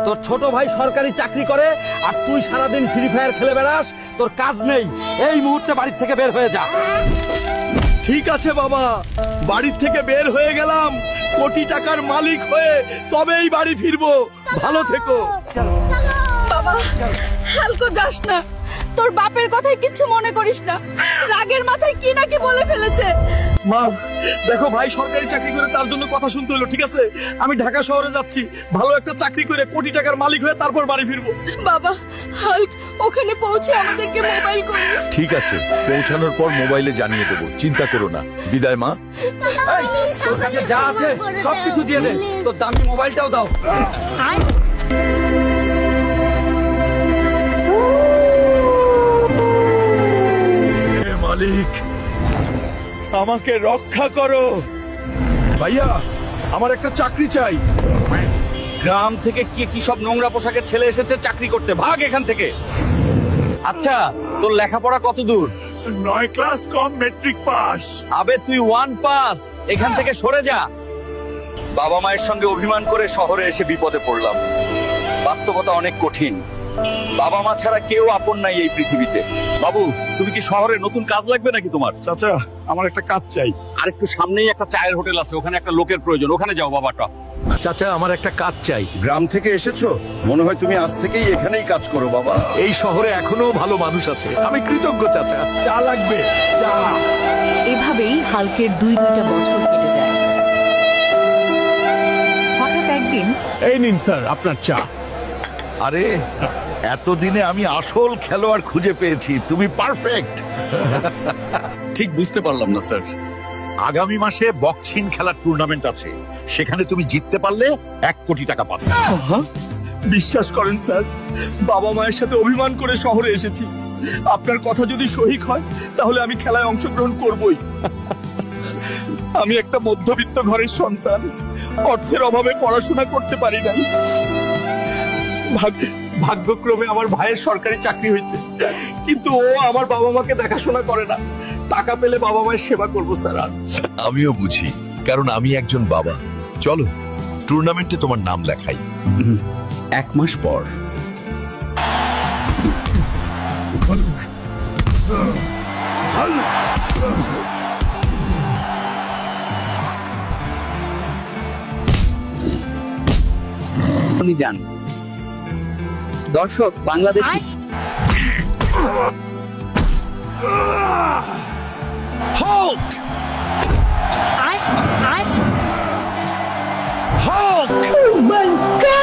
তোর ছোট ভাই সরকারি চাকরি করে আর তুই সারাদিন ফ্রি ফায়ার খেলে বেড়াস, তোর কাজ নেই। এই মুহূর্তে বাড়ি থেকে বের হয়ে যা। ঠিক আছে বাবা, বাড়ির থেকে বের হয়ে গেলাম, কোটি টাকার মালিক হয়ে তবেই বাড়ি ফিরবো। ভালো থেকো। বাবা, হালকো যাস না, তোর বাপের কথাই কিছু মনে করিস না। রাগের মাথায় কি নাকি বলে ফেলেছে। মা দেখো, ভাই সরকারি চাকরি করে তার জন্য কথা শুনতে হলো, ঠিক আছে? আমি ঢাকা শহরে যাচ্ছি, ভালো একটা চাকরি করে কোটি টাকার মালিক হয়ে তারপর বাড়ি ফিরবো। বাবা, হাল্ক ওখানে পৌঁছে আমাদেরকে মোবাইল করিস। ঠিক আছে, পৌঁছানোর পর মোবাইলে জানিয়ে দেবো, চিন্তা করো না। বিদায় মা। এই, তোর কাছে যা আছে সবকিছু দিয়ে দে, তোর দামি মোবাইলটাও দাও। হে মালিক, আমাকে রক্ষা করো। ভাইয়া, আমার একটা চাকরি চাই। গ্রাম থেকে কি কি সব নোংরা পোশাকের ছেলে এসেছে চাকরি করতে, ভাগ এখান থেকে। আচ্ছা, তোর লেখাপড়া কত দূর? 9 ক্লাস কম মেট্রিক পাস। আবে তুই 1 পাস, এখান থেকে সরে যা। বাবা মায়ের সঙ্গে অভিমান করে শহরে এসে বিপদে পড়লাম। বাস্তবতা অনেক কঠিন, বাবা মা ছাড়া কেউ আপন নাই এই পৃথিবীতে। বাবু, তুমি কি শহরে নতুন কাজ লাগবে নাকি তোমার? চাচা, আমার একটা কাজ চাই। আর একটু সামনেই একটা চায়ের হোটেল আছে, ওখানে একটা লোকের প্রয়োজন, ওখানে যাও বাবাটা। চাচা, আমার একটা কাজ চাই। গ্রাম থেকে এসেছো, মনে হয় তুমি আজ থেকেই এখানেই কাজ করো বাবা। এই শহরে এখনো ভালো মানুষ আছে, আমি কৃতজ্ঞ চাচা। চা লাগবে, চা। এভাবেই হালকের 2-2টা বছর কেটে যায়। হঠাৎ একদিন এই নিন স্যার আপনার চা। আরে, এতদিনে আমি আসল খেলোয়াড় খুঁজে পেয়েছি, তুমি পারফেক্ট। ঠিক বুঝতে পারলাম না স্যার। আগামী মাসে বক্সিং খেলার টুর্নামেন্ট আছে, সেখানে তুমি জিততে পারলে 1 কোটি টাকা পাবে। বিশ্বাস করেন স্যার, বাবা মায়ের সাথে অভিমান করে শহরে এসেছি। আপনার কথা যদি সঠিক হয় তাহলে আমি খেলায় অংশগ্রহণ করবই। আমি একটা মধ্যবিত্ত ঘরের সন্তান, অর্থের অভাবে পড়াশোনা করতে পারি নাই। ভাগ্যক্রমে আমার ভাইয়ের সরকারি চাকরি হয়েছে, কিন্তু ও আমার বাবা মাকে দেখাশোনা করে না। টাকা পেলে বাবা মায়ের সেবা করবো স্যার। আর আমিও বুঝি, কারণ আমি একজন বাবা। চলো, টুর্নামেন্টে তোমার নাম লেখাই। 1 মাস পর। উনি যান। দর্শক, Bangladeshi Hulk! Hulk! Oh my God!